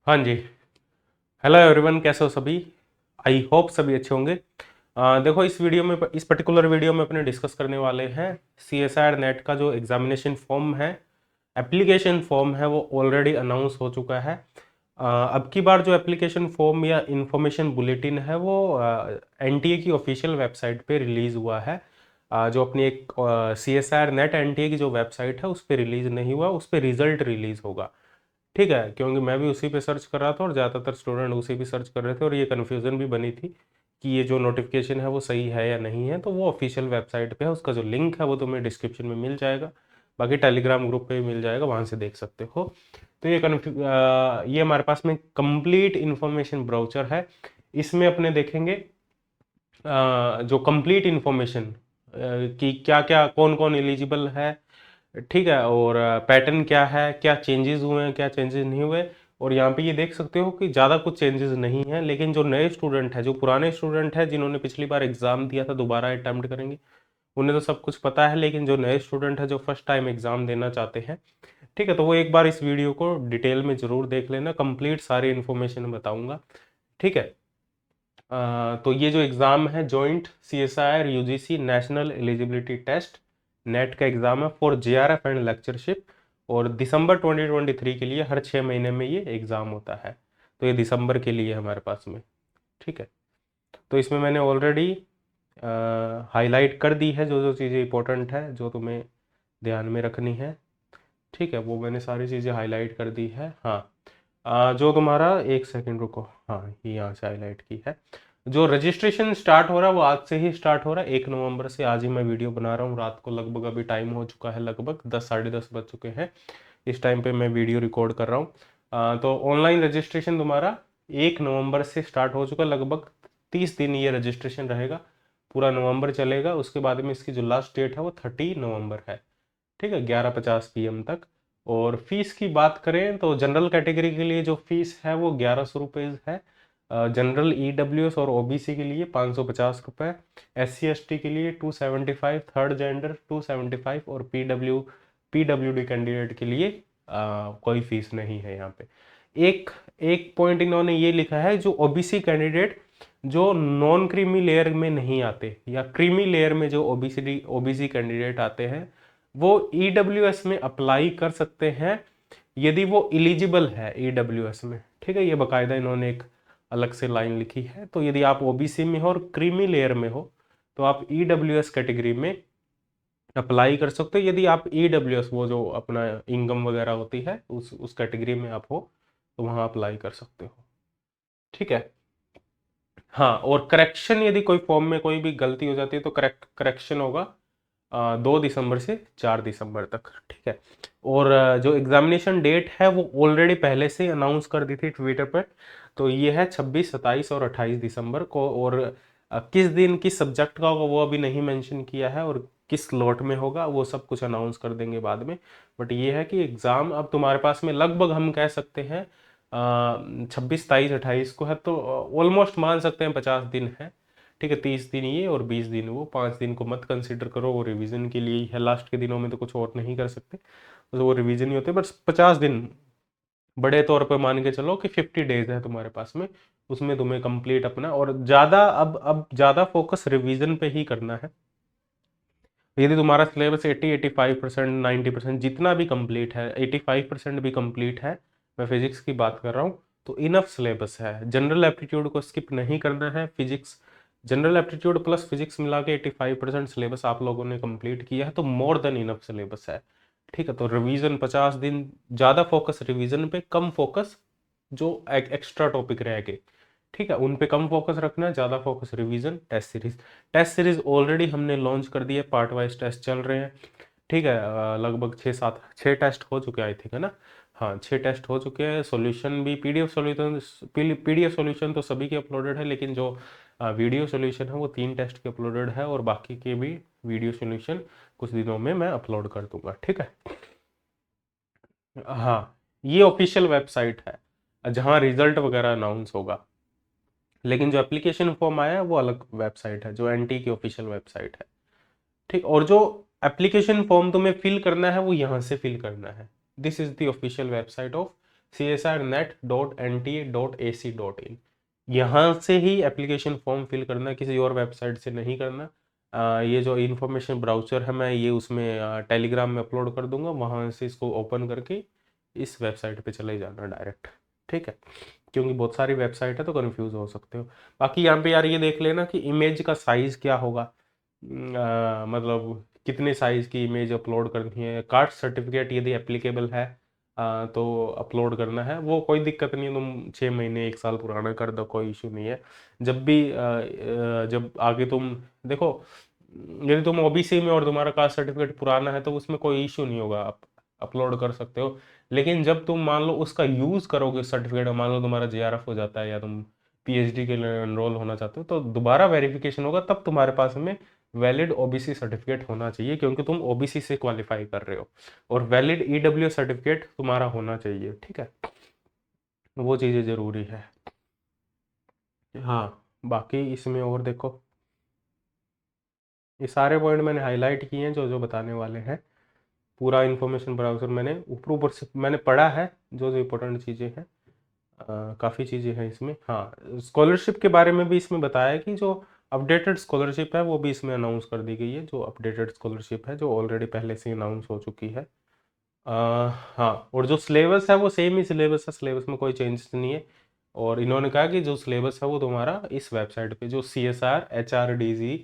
हाँ जी। Hello everyone, कैसे हो सभी? आई होप सभी अच्छे होंगे। देखो, इस पर्टिकुलर वीडियो में अपने डिस्कस करने वाले हैं C S I R NET का जो एग्जामिनेशन फॉर्म है, एप्लीकेशन फॉर्म है, वो ऑलरेडी अनाउंस हो चुका है। अब की बार जो एप्लीकेशन फॉर्म या इंफॉर्मेशन बुलेटिन है वो एन टी ए की ऑफिशियल वेबसाइट पे रिलीज़ हुआ है। जो अपनी एक C S I R NET N T A की जो वेबसाइट है उस पर रिलीज़ नहीं हुआ, उस पर रिजल्ट रिलीज़ होगा। ठीक है, क्योंकि मैं भी उसी पे सर्च कर रहा था और ज़्यादातर स्टूडेंट उसी पे सर्च कर रहे थे और ये कन्फ्यूज़न भी बनी थी कि ये जो नोटिफिकेशन है वो सही है या नहीं है। तो वो ऑफिशियल वेबसाइट पे है, उसका जो लिंक है वो तुम्हें डिस्क्रिप्शन में मिल जाएगा, बाकी टेलीग्राम ग्रुप पे भी मिल जाएगा, वहाँ से देख सकते हो। तो ये हमारे पास में कंप्लीट इन्फॉर्मेशन ब्राउचर है। इसमें अपने देखेंगे जो कंप्लीट इन्फॉर्मेशन कि क्या क्या कौन कौन एलिजिबल है, ठीक है, और पैटर्न क्या है, क्या चेंजेस हुए हैं, क्या चेंजेस नहीं हुए। और यहाँ पे ये देख सकते हो कि ज़्यादा कुछ चेंजेस नहीं है, लेकिन जो नए स्टूडेंट है, जो पुराने स्टूडेंट है जिन्होंने पिछली बार एग्ज़ाम दिया था, दोबारा अटैम्प्ट करेंगे, उन्हें तो सब कुछ पता है। लेकिन जो नए स्टूडेंट है जो फर्स्ट टाइम एग्ज़ाम देना चाहते हैं, ठीक है, तो वो एक बार इस वीडियो को डिटेल में ज़रूर देख लेना, कंप्लीट सारी इन्फॉर्मेशन बताऊँगा। ठीक है। तो ये जो एग्ज़ाम है, joint C S I R U G C national eligibility test NET का एग्ज़ाम है for J R F and lectureship, और दिसंबर 2023 के लिए हर 6 महीने में ये एग्ज़ाम होता है। तो ये दिसंबर के लिए है हमारे पास में। ठीक है, तो इसमें मैंने ऑलरेडी हाईलाइट कर दी है जो जो चीज़ें इंपॉर्टेंट है, जो तुम्हें ध्यान में रखनी है। ठीक है, वो मैंने सारी चीज़ें हाईलाइट कर दी है। हाँ, जो तुम्हारा, एक सेकंड रुको, हाँ ये यहाँ से हाईलाइट की है। जो रजिस्ट्रेशन स्टार्ट हो रहा है वो आज से ही स्टार्ट हो रहा है, 1 नवंबर से। आज ही मैं वीडियो बना रहा हूँ रात को, लगभग अभी टाइम हो चुका है, लगभग 10 साढ़े 10 बज चुके हैं इस टाइम पे मैं वीडियो रिकॉर्ड कर रहा हूँ। तो ऑनलाइन रजिस्ट्रेशन तुम्हारा 1 नवंबर से स्टार्ट हो चुका है, लगभग 30 दिन ये रजिस्ट्रेशन रहेगा, पूरा नवंबर चलेगा। उसके बाद में इसकी जो लास्ट डेट है वो 30 नवंबर है। ठीक है, 11:50 PM तक। और फीस की बात करें तो जनरल कैटेगरी के लिए जो फीस है वो 1100 रुपये है। जनरल ई डब्ल्यू एस और ओ बी सी के लिए 550 रुपये, एस सी एस टी के लिए 275, थर्ड जेंडर 275, और पी डब्ल्यू डी कैंडिडेट के लिए कोई फीस नहीं है यहाँ पे। एक एक पॉइंट इन्होंने ये लिखा है, जो ओबीसी कैंडिडेट जो नॉन क्रीमी लेयर में नहीं आते या क्रीमी लेयर में जो ओबीसी ओबीसी कैंडिडेट आते हैं, वो ईडब्ल्यूएस में अप्लाई कर सकते हैं यदि वो इलिजिबल है ईडब्ल्यूएस में। ठीक है, ये बकायदा इन्होंने एक अलग से लाइन लिखी है। तो यदि आप ओबीसी में हो और क्रीमी लेयर में हो तो आप ईडब्ल्यूएस कैटेगरी में अप्लाई कर सकते हो। यदि आप ईडब्ल्यूएस, वो जो अपना इनकम वगैरह होती है, उस कैटेगरी में आप हो तो वहाँ अप्लाई कर सकते हो। ठीक है। हाँ, और करेक्शन, यदि कोई फॉर्म में कोई भी गलती हो जाती है तो करेक्शन होगा 2 दिसंबर से 4 दिसंबर तक। ठीक है, और जो एग्जामिनेशन डेट है वो ऑलरेडी पहले से अनाउंस कर दी थी ट्विटर पर। तो ये है 26, 27 और 28 दिसंबर को। और किस दिन किस सब्जेक्ट का होगा वो अभी नहीं मेंशन किया है, और किस स्लॉट में होगा वो सब कुछ अनाउंस कर देंगे बाद में। बट ये है कि एग्ज़ाम अब तुम्हारे पास में लगभग हम कह सकते हैं 26, 27, 28 को है, तो ऑलमोस्ट मान सकते हैं 50 दिन है। ठीक है, 30 दिन ये और 20 दिन वो, 5 दिन को मत कंसिडर करो, वो रिवीजन के लिए ही है। लास्ट के दिनों में तो कुछ और नहीं कर सकते, तो वो रिवीजन ही होते हैं। बस 50 दिन बड़े तौर पे मान के चलो कि 50 डेज है तुम्हारे पास में, उसमें तुम्हें कंप्लीट अपना, और ज़्यादा अब ज़्यादा फोकस रिवीजन पे ही करना है। यदि तुम्हारा सिलेबस 80-85%, 90% जितना भी कंप्लीट है, 85% भी कंप्लीट है, मैं फिजिक्स की बात कर रहा हूँ, तो इनफ सिलेबस है। जनरल एप्टीट्यूड को स्किप नहीं करना है। Physics, general aptitude plus physics मिला के 85% सिलेबस आप लोगों ने कंप्लीट किया है, तो मोर देन इनफ सिलेबस है। ठीक है, तो रिवीजन 50 दिन, ज़्यादा फोकस रिवीजन पे, कम फोकस जो एक्स्ट्रा टॉपिक रह गए, ठीक है, उन पे कम फोकस रखना है, ज़्यादा focus revision. Test series, test series already हमने लॉन्च कर दी है, पार्ट वाइज टेस्ट चल रहे हैं। ठीक है, लगभग 6 टेस्ट हो चुके हैं, आई थिंक, है ना? हाँ, 6 टेस्ट हो चुके हैं। सॉल्यूशन भी पीडीएफ सॉल्यूशन तो सभी के अपलोडेड है, लेकिन जो वीडियो सॉल्यूशन है वो 3 टेस्ट के अपलोडेड है, और बाकी के भी वीडियो सॉल्यूशन कुछ दिनों में मैं अपलोड कर दूंगा। ठीक है। हाँ, ये ऑफिशियल वेबसाइट है जहाँ रिजल्ट वगैरह अनाउंस होगा, लेकिन जो एप्लीकेशन फॉर्म आया है वो अलग वेबसाइट है, जो एनटी की ऑफिशियल वेबसाइट है। ठीक, और जो एप्लीकेशन फॉर्म तुम्हें फिल करना है वो यहाँ से फिल करना है। This is the official website of csrnet.nta.ac.in। यहाँ से ही एप्लीकेशन फॉर्म फिल करना, किसी और वेबसाइट से नहीं करना। ये जो इन्फॉर्मेशन ब्राउज़र है मैं ये उसमें टेलीग्राम में अपलोड कर दूंगा, वहाँ से इसको ओपन करके इस वेबसाइट पे चले जाना डायरेक्ट, ठीक है, क्योंकि बहुत सारी वेबसाइट है तो कंफ्यूज हो सकते हो। बाकी यहाँ पे यार ये देख लेना कि इमेज का साइज़ क्या होगा, मतलब कितने साइज़ की इमेज अपलोड करनी है। कास्ट सर्टिफिकेट यदि एप्लीकेबल है तो अपलोड करना है, वो कोई दिक्कत नहीं है, तुम 6 महीने 1 साल पुराना कर दो, कोई इशू नहीं है। जब भी जब आगे तुम देखो, यदि तुम ओबीसी में और तुम्हारा कास्ट सर्टिफिकेट पुराना है तो उसमें कोई इशू नहीं होगा, आप अपलोड कर सकते हो। लेकिन जब तुम मान लो उसका यूज़ करोगे सर्टिफिकेट, मान लो तुम्हारा जेआरएफ हो जाता है या तुम पीएचडी के लिए एनरोल होना चाहते हो, तो दोबारा वेरिफिकेशन होगा, तब तुम्हारे पास में वैलिड ओबीसी सर्टिफिकेट होना चाहिए, क्योंकि तुम ओबीसी से क्वालिफाई कर रहे हो, और वैलिड ईडब्ल्यू सर्टिफिकेट तुम्हारा होना चाहिए, ठीक है, वो चीज़ें ज़रूरी है। हाँ, बाकी इसमें और देखो, ये सारे पॉइंट मैंने हाईलाइट किए हैं जो जो बताने वाले हैं। पूरा इन्फॉर्मेशन ब्राउज़र मैंने ऊपर ऊपर से मैंने पढ़ा है, जो जो इम्पोर्टेंट चीज़ें हैं, काफ़ी चीज़ें हैं इसमें। हाँ, स्कॉलरशिप के बारे में भी इसमें बताया है कि जो अपडेटेड स्कॉलरशिप है वो भी इसमें अनाउंस कर दी गई है, जो अपडेटेड स्कॉलरशिप है जो ऑलरेडी पहले से अनाउंस हो चुकी है। हाँ, और जो सिलेबस है वो सेम ही सिलेबस है, सिलेबस में कोई चेंजेस नहीं है। और इन्होंने कहा कि जो सिलेबस है वो तुम्हारा इस वेबसाइट पे, जो CSR HRDG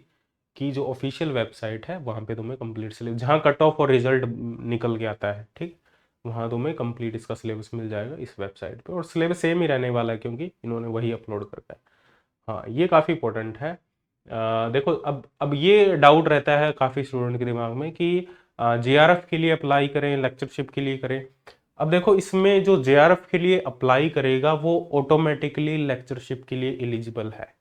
की जो ऑफिशियल वेबसाइट है वहाँ पे तुम्हें कंप्लीट सिलेबस, जहाँ कट ऑफ और रिजल्ट निकल के आता है, ठीक, वहाँ तुम्हें कंप्लीट इसका सिलेबस मिल जाएगा इस वेबसाइट पे, और सिलेबस सेम ही रहने वाला है क्योंकि इन्होंने वही अपलोड कर है। हाँ, ये काफ़ी इंपॉर्टेंट है। देखो, अब ये डाउट रहता है काफ़ी स्टूडेंट के दिमाग में कि जेआरएफ के लिए अप्लाई करें, लेक्चरशिप के लिए करें। अब देखो, इसमें जो जेआरएफ के लिए अप्लाई करेगा वो ऑटोमेटिकली लेक्चरशिप के लिए एलिजिबल है,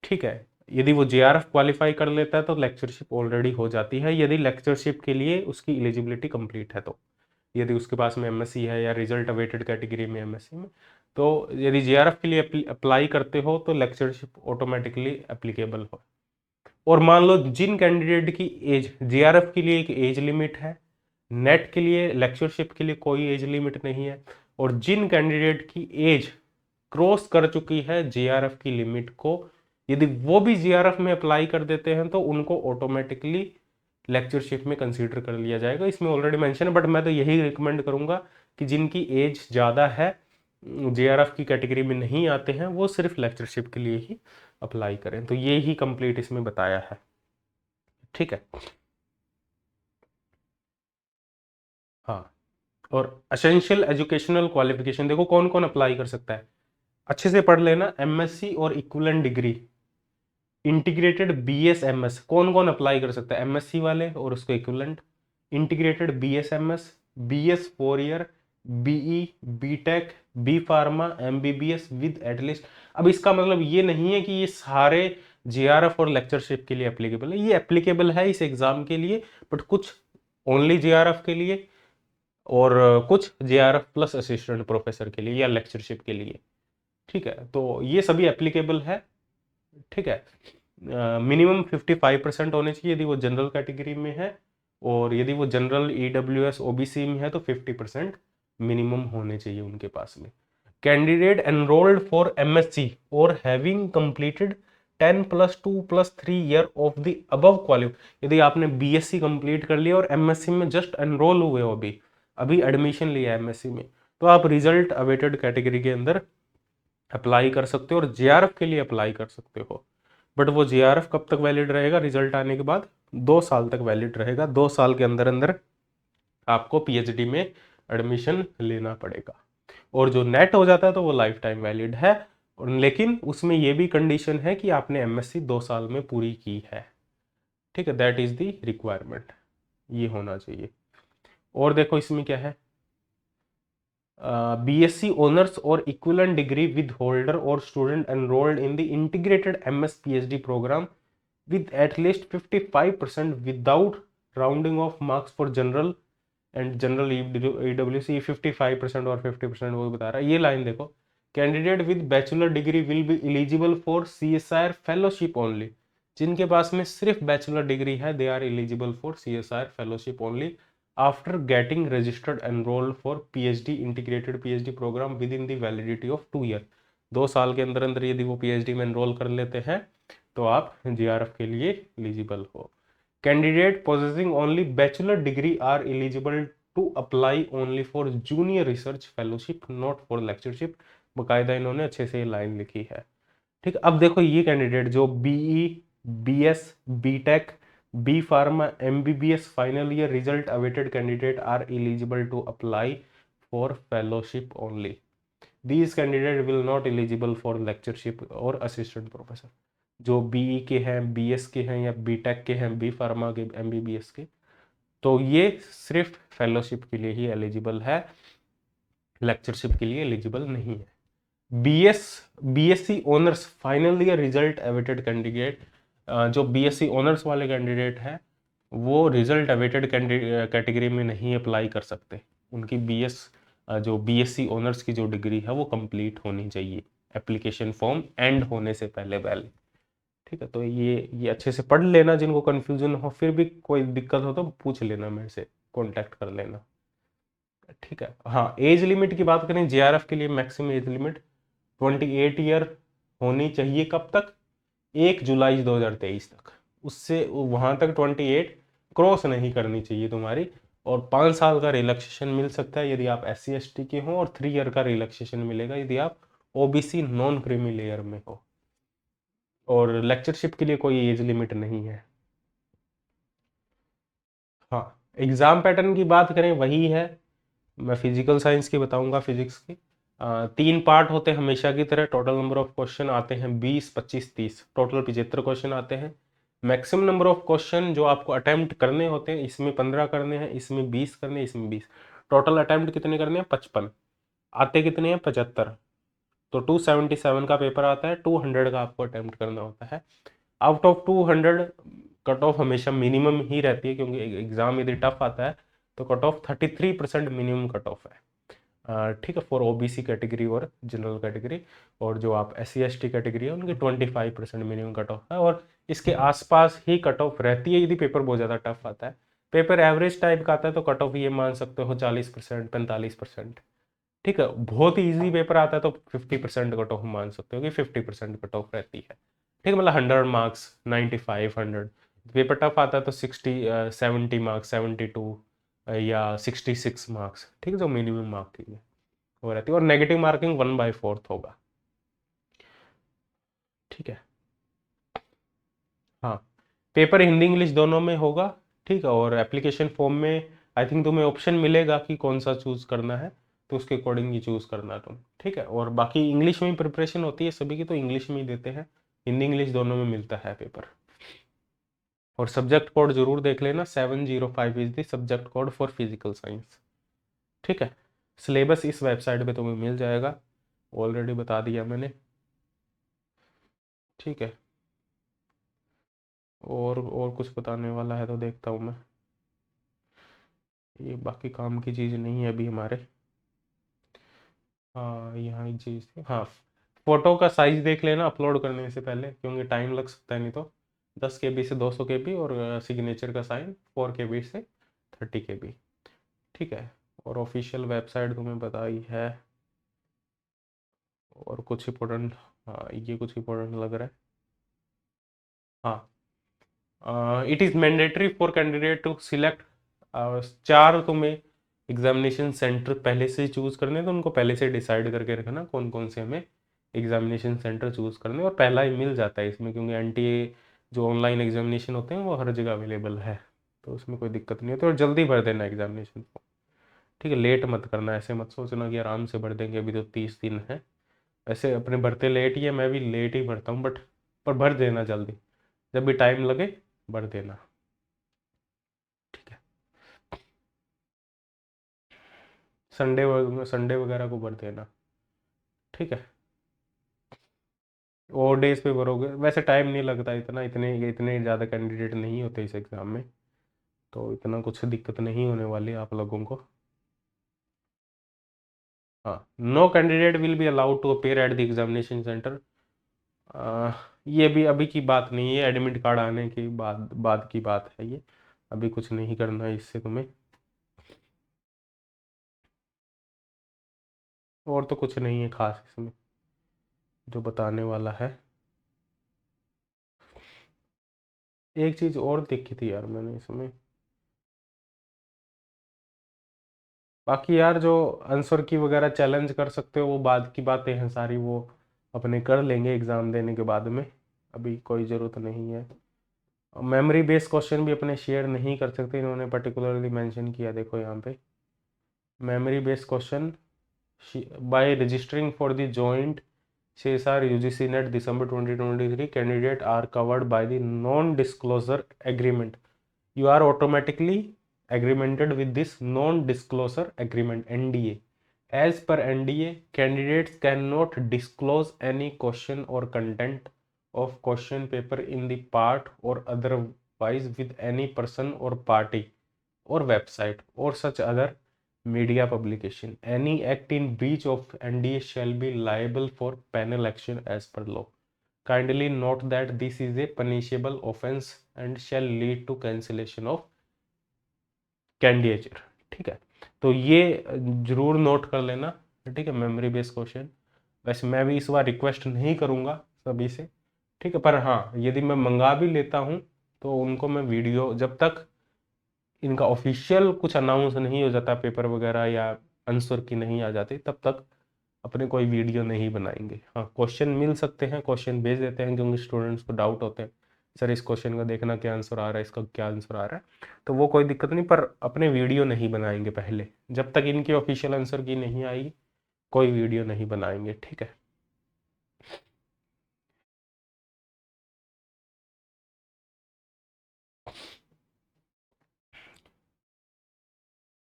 ठीक है। यदि वो जेआरएफ क्वालिफाई कर लेता है तो लेक्चरशिप ऑलरेडी हो जाती है, यदि लेक्चरशिप के लिए उसकी एलिजिबिलिटी कंप्लीट है तो। यदि उसके पास में एमएससी है या रिजल्ट अवेटेड कैटेगरी में एमएससी में, तो यदि जेआरएफ के लिए अप्लाई करते हो तो लेक्चरशिप ऑटोमेटिकली एप्लीकेबल हो। और मान लो जिन कैंडिडेट की एज, जेआरएफ के लिए एक एज लिमिट है, नेट के लिए लेक्चरशिप के लिए कोई एज लिमिट नहीं है, और जिन कैंडिडेट की एज क्रॉस कर चुकी है जेआरएफ की लिमिट को, यदि वो भी जेआरएफ में अप्लाई कर देते हैं तो उनको ऑटोमेटिकली लेक्चरशिप में कंसीडर कर लिया जाएगा। इसमें ऑलरेडी मेंशन है, बट मैं तो यही रिकमेंड करूंगा कि जिनकी एज ज़्यादा है, जेआरएफ की कैटेगरी में नहीं आते हैं, वो सिर्फ लेक्चरशिप के लिए ही अप्लाई करें। तो ये ही कंप्लीट इसमें बताया है, ठीक है। हाँ, और असेंशियल एजुकेशनल क्वालिफिकेशन देखो कौन कौन अप्लाई कर सकता है, अच्छे से पढ़ लेना। एमएससी और इक्विवेलेंट डिग्री, इंटीग्रेटेड बीएसएमएस, कौन कौन अप्लाई कर सकता है, एमएससी वाले और उसको equivalent. Integrated BSMS, BS 4 year, BE, BTech, B pharma, MBBS with at least. अब इसका मतलब ये नहीं है कि ये सारे जेआरएफ और लेक्चरशिप के लिए एप्लीकेबल है, ये एप्लीकेबल है इस एग्जाम के लिए, बट कुछ ओनली जेआरएफ के लिए और कुछ जेआरएफ प्लस असिस्टेंट प्रोफेसर के लिए या लेक्चरशिप के लिए, ठीक है। तो ये सभी एप्लीकेबल है, ठीक है। मिनिमम 55% होने चाहिए यदि वो जनरल कैटेगरी में है, और यदि वो जनरल ईडब्ल्यूएस ओबीसी में है तो 50% मिनिमम होने चाहिए उनके पास में। कैंडिडेट एनरोल्ड फॉर एमएससी और having completed 10+2+3 year of the above qualify, यदि आपने बीएससी कंप्लीट कर लिया और एमएससी में जस्ट एनरोल हुए हो, अभी अभी एडमिशन लिया एमएससी में, तो आप रिजल्ट अवेटेड कैटेगरी के अंदर अप्लाई कर सकते हो और जेआरएफ के लिए अप्लाई कर सकते हो। बट वो जेआरएफ कब तक वैलिड रहेगा, रिजल्ट आने के बाद 2 साल तक वैलिड रहेगा, 2 साल के अंदर अंदर आपको पीएचडी में एडमिशन लेना पड़ेगा। और जो नेट हो जाता है तो वो लाइफ टाइम वैलिड है, लेकिन उसमें ये भी कंडीशन है कि आपने एमएससी 2 साल में पूरी की है, ठीक है, दैट इज द रिक्वायरमेंट, ये होना चाहिए। और देखो इसमें क्या है, बीएससी ऑनर्स और इक्विवेलेंट डिग्री विद होल्डर और student enrolled in the integrated MS PhD program with at least 55% without rounding off marks for general and general EWC 55% और 50% वो बता रहा है। ये लाइन देखो, candidate with bachelor degree will be eligible for CSIR fellowship only, जिनके पास में सिर्फ बैचलर डिग्री है they are eligible for CSIR fellowship only, after getting registered enrolled for PhD integrated PhD program with in the validity of 2 year. 2 साल के अंदर अंदर यदि वो पीएचडी में एनरोल कर लेते हैं तो आप जीआरएफ के लिए एलिजिबल हो। Candidate possessing only bachelor degree are eligible to apply only for junior research fellowship not for lectureship. बाकायदा इन्होंने अच्छे से ये लाइन लिखी है। ठीक, अब देखो ये कैंडिडेट जो BE, BS, BTech, B pharma, MBBS final year result awaited candidate are eligible to apply for fellowship only. These candidate will not eligible for lectureship और असिस्टेंट प्रोफेसर। जो बीई के हैं, बीएस के हैं या बीटेक के हैं, बी फार्मा के, एमबीबीएस के, तो ये सिर्फ फेलोशिप के लिए ही एलिजिबल है, लेक्चरशिप के लिए एलिजिबल नहीं है। BSc honours final year result awaited candidate, जो बीएससी ऑनर्स वाले कैंडिडेट हैं वो रिजल्ट अवेटेड कैटेगरी में नहीं अप्लाई कर सकते। उनकी जो बीएससी ऑनर्स की जो डिग्री है वो कंप्लीट होनी चाहिए, एप्लीकेशन फॉर्म एंड होने से पहले। ठीक है, तो ये अच्छे से पढ़ लेना, जिनको कन्फ्यूजन हो, फिर भी कोई दिक्कत हो तो पूछ लेना, मेरे से कॉन्टैक्ट कर लेना। ठीक है, हाँ, एज लिमिट की बात करें जेआरएफ के लिए मैक्सिमम एज लिमिट 28 ईयर होनी चाहिए। कब तक? 1 जुलाई 2023 तक। उससे वहां तक 28 क्रॉस नहीं करनी चाहिए तुम्हारी। और 5 साल का रिलैक्सेशन मिल सकता है यदि आप SC/ST के हो, और 3 ईयर का रिलैक्सेशन मिलेगा यदि आप OBC नॉन क्रीमी लेयर में हो। और लेक्चरशिप के लिए कोई एज लिमिट नहीं है। हाँ, एग्जाम पैटर्न की बात करें वही है, मैं फिजिकल साइंस की बताऊंगा, फिजिक्स की। 3 पार्ट होते हैं हमेशा की तरह। टोटल नंबर ऑफ क्वेश्चन आते हैं 20, 25, 30, टोटल 75 क्वेश्चन आते हैं। मैक्सिमम नंबर ऑफ क्वेश्चन जो आपको अटेम्प्ट करने होते हैं, इसमें 15 करने हैं, इसमें 20 करने हैं, इसमें 20। टोटल अटेम्प्ट कितने करने हैं? 55। आते कितने हैं? 75। तो 277 का पेपर आता है, 200 का आपको अटेम्प्ट करना होता है। आउट ऑफ 200 कट ऑफ हमेशा मिनिमम ही रहती है, क्योंकि एग्जाम यदि टफ आता है तो cut off 33% minimum cut off है। ठीक है, फॉर OBC कैटेगरी और जनरल कैटेगरी। और जो आप SC/ST कैटेगरी है उनकी 25% मिनिमम कट ऑफ है, और इसके आसपास ही कट ऑफ रहती है यदि पेपर बहुत ज़्यादा टफ आता है। पेपर एवरेज टाइप का आता है तो कट ऑफ ये मान सकते हो 40%, 45%। ठीक है, बहुत ही ईजी पेपर आता है तो 50% कट ऑफ मान सकते हो कि 50% कट ऑफ रहती है। ठीक है, मतलब 100 मार्क्स, 95, 100। पेपर टफ आता है तो 60, 70 मार्क्स, 72 या 66 मार्क्स। ठीक है, जो मिनिमम मार्किंग है वो रहती है, और नेगेटिव मार्किंग 1/4 होगा। ठीक है, हाँ, पेपर हिंदी इंग्लिश दोनों में होगा। ठीक है, और एप्लीकेशन फॉर्म में आई थिंक तुम्हें ऑप्शन मिलेगा कि कौन सा चूज करना है, तो उसके अकॉर्डिंग ही चूज करना तुम। ठीक है, और बाकी इंग्लिश में ही प्रिपरेशन होती है सभी की, तो इंग्लिश में ही देते हैं, हिंदी इंग्लिश दोनों में मिलता है पेपर। और सब्जेक्ट कोड जरूर देख लेना, 705 is the subject code for physical science. ठीक है, सिलेबस इस वेबसाइट पे तुम्हें मिल जाएगा, ऑलरेडी बता दिया मैंने। ठीक है, और कुछ बताने वाला है तो देखता हूँ मैं। ये बाकी काम की चीज़ नहीं है अभी हमारे। हाँ, यहाँ एक चीज़ थी, हाँ, फोटो का साइज देख लेना अपलोड करने से पहले, क्योंकि टाइम लग सकता है, नहीं तो 10 KB से 200 KB, और सिग्नेचर का साइन 4 KB से 30 KB। ठीक है, और ऑफिशियल वेबसाइट तुम्हें पता ही है। और कुछ इंपॉर्टेंट, हाँ, ये कुछ इंपॉर्टेंट लग रहा है। हाँ, it is mandatory for candidate to select 4 तुम्हें एग्जामिनेशन सेंटर पहले से चूज करने, तो उनको पहले से डिसाइड करके रखना कौन कौन से हमें एग्जामिनेशन सेंटर चूज करने, और पहला ही मिल जाता है इसमें, क्योंकि NTA जो ऑनलाइन एग्जामिनेशन होते हैं वो हर जगह अवेलेबल है, तो उसमें कोई दिक्कत नहीं होती। और जल्दी भर देना एग्जामिनेशन फॉर्म। ठीक है, लेट मत करना, ऐसे मत सोचना कि आराम से भर देंगे, अभी तो 30 दिन है। वैसे अपने भरते लेट ही है, मैं भी लेट ही भरता हूँ, बट पर भर देना जल्दी, जब भी टाइम लगे भर देना। ठीक है, संडे वगैरह को भर देना। ठीक है, और डेज पे भरोगे, वैसे टाइम नहीं लगता इतना, इतने इतने ज़्यादा कैंडिडेट नहीं होते इस एग्ज़ाम में, तो इतना कुछ दिक्कत नहीं होने वाली आप लोगों को। हाँ, no candidate will be allowed to appear at the examination centre. ये भी अभी की बात नहीं है, एडमिट कार्ड आने के बाद बाद की बात है ये, अभी कुछ नहीं करना है इससे तुम्हें। और तो कुछ नहीं है खास इसमें जो बताने वाला है। एक चीज और देखी थी यार मैंने इसमें, बाकी यार जो आंसर की वगैरह चैलेंज कर सकते हो वो बाद की बातें हैं सारी, वो अपने कर लेंगे एग्जाम देने के बाद में, अभी कोई ज़रूरत नहीं है। मेमोरी बेस्ड क्वेश्चन भी अपने शेयर नहीं कर सकते, इन्होंने पर्टिकुलरली मेंशन किया, देखो यहाँ पे memory based question by registering for the joint CSR UGC NET December 2023 candidate are covered by the non-disclosure agreement. You are automatically agreemented with this non-disclosure agreement NDA. As per NDA, candidates cannot disclose any question or content of question paper in the part or otherwise with any person or party or website or such other media publication. Any act in breach of NDA shall be liable for penal action as per law. Kindly note that this is a punishable offense and shall lead to cancellation of candidature. ठीक है, तो ये जरूर note कर लेना। ठीक है, memory based question, वैसे मैं भी इस बार रिक्वेस्ट नहीं करूँगा सभी से, ठीक है, पर हाँ यदि मैं मंगा भी लेता हूँ तो उनको मैं वीडियो, जब तक इनका ऑफिशियल कुछ अनाउंस नहीं हो जाता पेपर वगैरह या आंसर की नहीं आ जाती, तब तक अपने कोई वीडियो नहीं बनाएंगे। हाँ, क्वेश्चन मिल सकते हैं, क्वेश्चन भेज देते हैं, क्योंकि स्टूडेंट्स को डाउट होते हैं सर इस क्वेश्चन का देखना क्या आंसर आ रहा है, इसका क्या आंसर आ रहा है, तो वो कोई दिक्कत नहीं, पर अपने वीडियो नहीं बनाएंगे पहले, जब तक इनकी ऑफिशियल आंसर की नहीं आएगी कोई वीडियो नहीं बनाएंगे। ठीक है,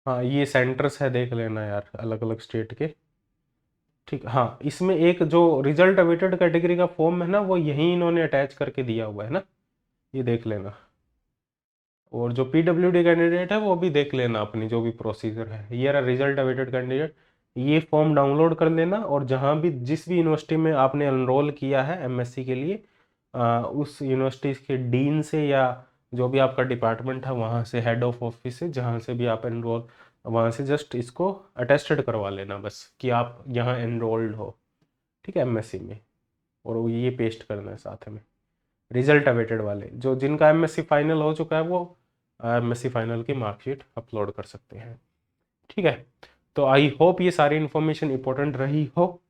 हाँ ये सेंटर्स है, देख लेना यार अलग अलग स्टेट के। ठीक, हाँ इसमें एक जो रिजल्ट अवेटेड कैटेगरी का फॉर्म है ना, वो यही इन्होंने अटैच करके दिया हुआ है ना, ये देख लेना। और जो PWD कैंडिडेट है वो भी देख लेना, अपनी जो भी प्रोसीजर है, ये रहा रिजल्ट अवेटेड कैंडिडेट, ये फॉर्म डाउनलोड कर लेना, और जहाँ भी जिस भी यूनिवर्सिटी में आपने एनरोल किया है MSc के लिए, उस यूनिवर्सिटी के डीन से या जो भी आपका डिपार्टमेंट है वहाँ से, हेड ऑफ ऑफिस से, जहाँ से भी आप एनरोल, वहाँ से जस्ट इसको अटेस्टेड करवा लेना बस कि आप यहाँ एनरोल्ड हो। ठीक है, MSc में, और वो ये पेस्ट करना है साथ में। रिजल्ट अवेटेड वाले जो जिनका MSc फाइनल हो चुका है वो MSc फाइनल की मार्कशीट अपलोड कर सकते हैं। ठीक है, तो आई होप ये सारी इन्फॉर्मेशन इंपॉर्टेंट रही हो।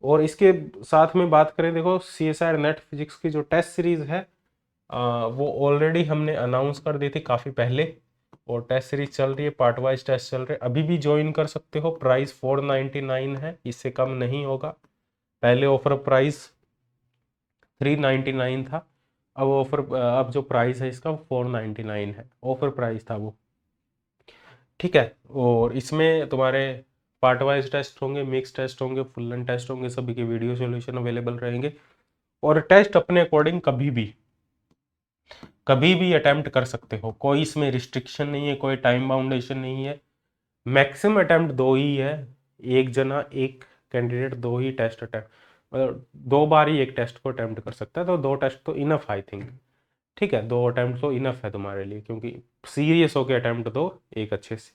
और इसके साथ में बात करें, देखो CSIR नेट फिजिक्स की जो टेस्ट सीरीज है वो ऑलरेडी हमने अनाउंस कर दी थी काफ़ी पहले, और टेस्ट सीरीज चल रही है, पार्ट वाइज टेस्ट चल रहे हैं, अभी भी ज्वाइन कर सकते हो। प्राइस 499 है, इससे कम नहीं होगा। पहले ऑफर प्राइस 399 था, अब जो प्राइस है इसका 499 है, ऑफर प्राइस था वो। ठीक है, और इसमें तुम्हारे पार्ट वाइज टेस्ट होंगे, मिक्स टेस्ट होंगे, फुल लेंथ टेस्ट होंगे, सभी के वीडियो सॉल्यूशन अवेलेबल रहेंगे, और टेस्ट अपने अकॉर्डिंग कभी भी अटेम्प्ट कर सकते हो, कोई इसमें रिस्ट्रिक्शन नहीं है, कोई टाइम बाउंडेशन नहीं है। मैक्सिमम अटेम्प्ट 2 ही है, एक जना एक कैंडिडेट 2 ही टेस्ट अटेम्प्ट, मतलब 2 बार ही एक टेस्ट को अटेम्प्ट कर सकता है, तो 2 टेस्ट तो इनफ आई थिंक। ठीक है, 2 अटेम्प्ट तो इनफ है तुम्हारे लिए, क्योंकि सीरियस होकर अटेम्प्ट दो एक अच्छे से,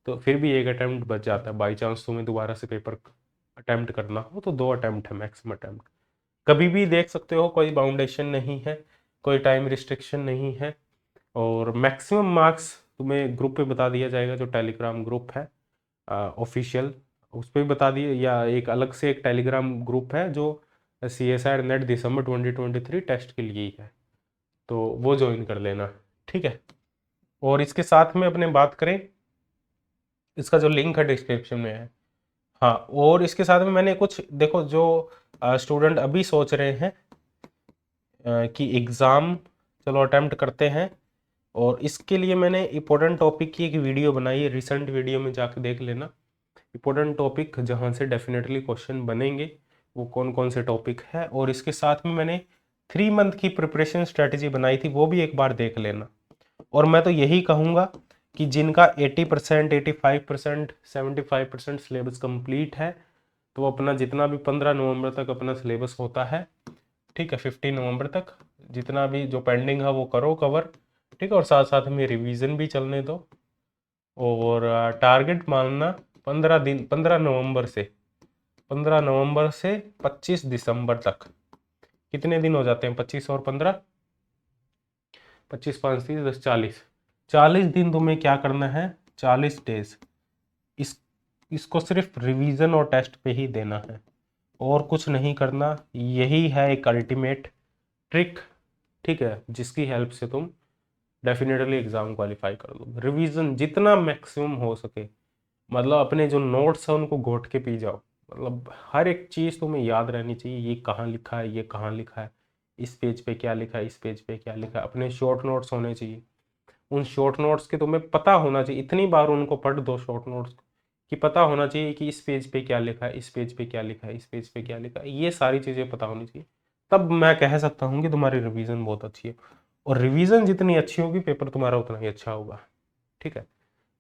तो फिर भी एक अटेम्प्ट बच जाता है, बाई चांस तुम्हें दोबारा से पेपर अटेम्प्ट करना हो तो 2 अटेम्प्ट है मैक्सिमम अटेम्प्ट। कभी भी देख सकते हो, कोई बाउंडेशन नहीं है, कोई टाइम रिस्ट्रिक्शन नहीं है, और मैक्सिमम मार्क्स तुम्हें ग्रुप पे बता दिया जाएगा, जो टेलीग्राम ग्रुप है ऑफिशियल, उस पर बता दिए, या एक अलग से एक टेलीग्राम ग्रुप है जो CSIR नेट दिसंबर 2023 टेस्ट के लिए ही है, तो वो ज्वाइन कर लेना। ठीक है, और इसके साथ में अपने बात करें, इसका जो लिंक है डिस्क्रिप्शन में है। हाँ, और इसके साथ में मैंने कुछ, देखो जो स्टूडेंट अभी सोच रहे हैं कि एग्ज़ाम चलो अटेम्प्ट करते हैं, और इसके लिए मैंने इम्पोर्टेंट टॉपिक की एक वीडियो बनाई है, रिसेंट वीडियो में जाके देख लेना, इम्पोर्टेंट टॉपिक जहाँ से डेफिनेटली क्वेश्चन बनेंगे वो कौन कौन से टॉपिक है, और इसके साथ में मैंने 3 मंथ की प्रिपरेशन स्ट्रेटजी बनाई थी, वो भी एक बार देख लेना। और मैं तो यही कहूँगा कि जिनका 80%, 85%, 75% सिलेबस कंप्लीट है, तो वो अपना जितना भी 15 नवंबर तक अपना सिलेबस होता है, ठीक है, 15 नवंबर तक जितना भी जो पेंडिंग है वो करो कवर। ठीक है, और साथ साथ में रिवीजन भी चलने दो, और टारगेट मानना 15 नवंबर से 15 नवंबर से 25 दिसंबर तक कितने दिन हो जाते हैं? 25 और 15, 25 5 30 10 40, 40 दिन तुम्हें क्या करना है? 40 डेज इसको सिर्फ रिवीजन और टेस्ट पे ही देना है और कुछ नहीं करना। यही है एक अल्टीमेट ट्रिक, ठीक है, जिसकी हेल्प से तुम डेफिनेटली एग्जाम क्वालिफाई कर दो। रिवीजन जितना मैक्सिमम हो सके, मतलब अपने जो नोट्स है उनको घोट के पी जाओ। मतलब हर एक चीज़ तुम्हें याद रहनी चाहिए, ये कहाँ लिखा है, ये कहाँ लिखा है, इस पेज पे क्या लिखा है, इस पेज पे क्या लिखा है। अपने शॉर्ट नोट्स होने चाहिए, उन शॉर्ट नोट्स के तुम्हें पता होना चाहिए। इतनी बार उनको पढ़ दो शॉर्ट नोट्स कि पता होना चाहिए कि इस पेज पे क्या लिखा है, इस पेज पे क्या लिखा है, इस पेज पे क्या लिखा है। ये सारी चीज़ें पता होनी चाहिए, तब मैं कह सकता हूँ कि तुम्हारी रिवीजन बहुत अच्छी है। और रिवीजन जितनी अच्छी होगी पेपर तुम्हारा उतना ही अच्छा होगा, ठीक है,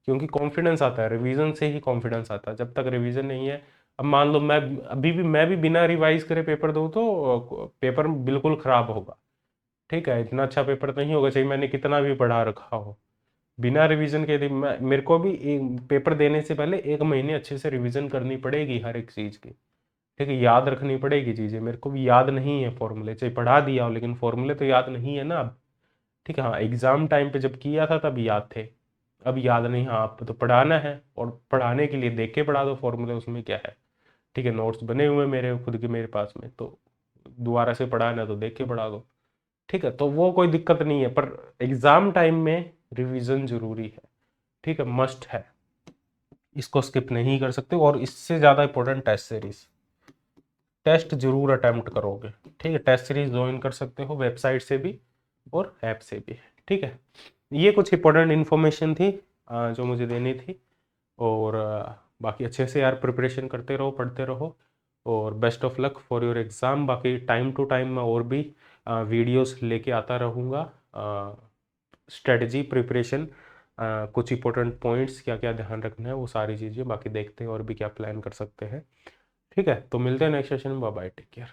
क्योंकि कॉन्फिडेंस आता है रिवीजन से ही। कॉन्फिडेंस आता है, जब तक रिवीजन नहीं है। अब मान लो मैं भी बिना रिवाइज करे पेपर दूँ तो पेपर बिल्कुल खराब होगा, ठीक है, इतना अच्छा पेपर नहीं होगा, चाहे मैंने कितना भी पढ़ा रखा हो। बिना रिवीजन के मेरे को भी पेपर देने से पहले 1 महीने अच्छे से रिवीजन करनी पड़ेगी हर एक चीज़ की, ठीक है, याद रखनी पड़ेगी चीज़ें। मेरे को भी याद नहीं है फॉर्मूले, चाहे पढ़ा दिया हो लेकिन फॉर्मूले तो याद नहीं है ना अब, ठीक है। हाँ, एग्जाम टाइम पे जब किया था तब याद थे, अब याद नहीं। हाँ, आप तो पढ़ाना है और पढ़ाने के लिए देख के पढ़ा दो फॉर्मूले, उसमें क्या है, ठीक है। नोट्स बने हुए मेरे खुद के मेरे पास में, तो दोबारा से पढ़ाना है तो देख के पढ़ा दो, ठीक है, तो वो कोई दिक्कत नहीं है। पर एग्जाम टाइम में रिवीजन जरूरी है, ठीक है, मस्ट है, इसको स्किप नहीं कर सकते। और इससे ज़्यादा इंपॉर्टेंट टेस्ट सीरीज, टेस्ट जरूर अटेम्प्ट करोगे, ठीक है। टेस्ट सीरीज ज्वाइन कर सकते हो वेबसाइट से भी और ऐप से भी, ठीक है। ये कुछ इंपॉर्टेंट इन्फॉर्मेशन थी जो मुझे देनी थी। और बाकी अच्छे से यार प्रिपरेशन करते रहो, पढ़ते रहो, और best of luck for your exam. बाकी टाइम टू टाइम मैं और भी वीडियोस लेके आता रहूँगा, स्ट्रेटजी प्रिपरेशन, कुछ इंपॉर्टेंट पॉइंट्स क्या क्या ध्यान रखना है वो सारी चीज़ें, बाकी देखते हैं और भी क्या प्लान कर सकते हैं, ठीक है। तो मिलते हैं नेक्स्ट सेशन में, बाय बाय, टेक केयर।